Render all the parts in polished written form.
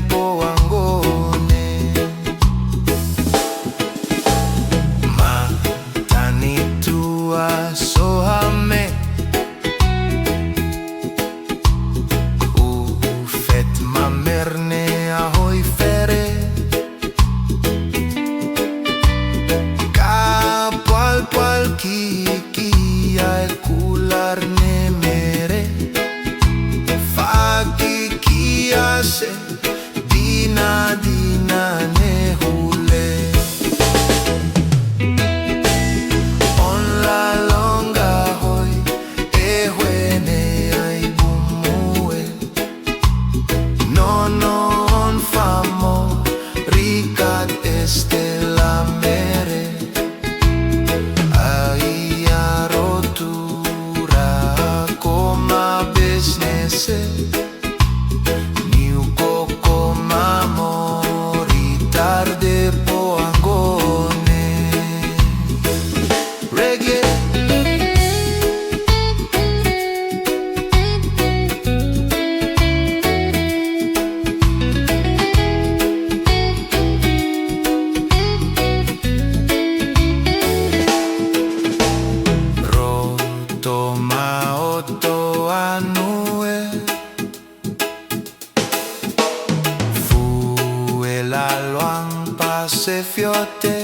poangone. Matani tua sohame ufet mamerne ahoy fere kapal kiki ay kular ne mere faki kiase dina dina ne hule on la longa hoy ehwene ay bumue no on famo ricat este la mere Niu koko mamori tarde poangone. Reggae roto maoto anue la loan pase fiote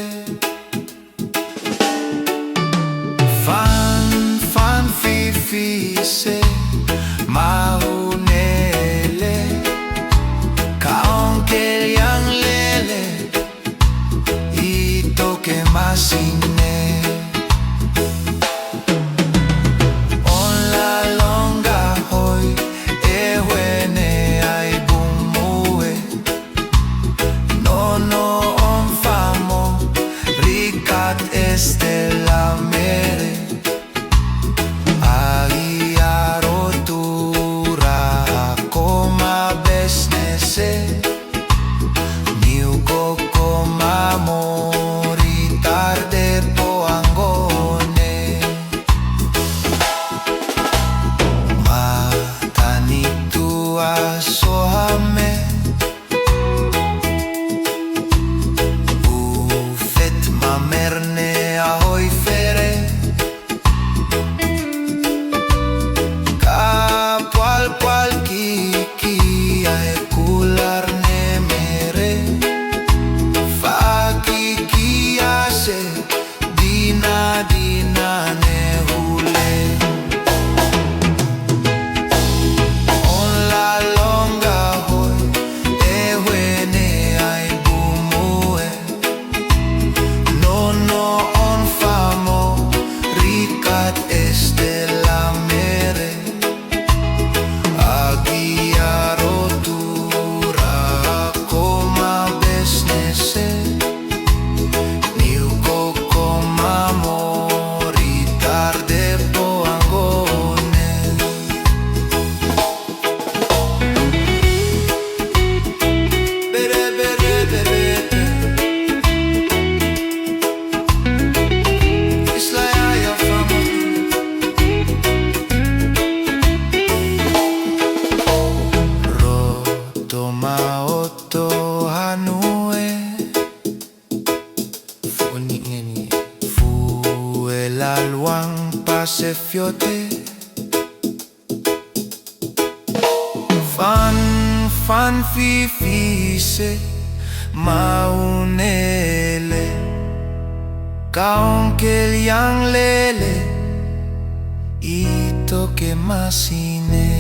fan fifi se maunele kaonke yang lele ito que masine on la longa hoy ehwene ay bumue no on famo ricat este la mere agiarotura coma besnese niu koko mamori tarde poangone matani tua sohame mamerne ahoy fere kapal kiki ay kular ne mere faki kiase dina dina ne hule on la longa hoy ehwene ay bumue no on famo ricat este la mere agiarotura coma besnese niu koko mamori tarde poangone. Bere bere bere maoto hanue fue la luang pase fiote fan fifi se maunele kaonke yang lele ito que masine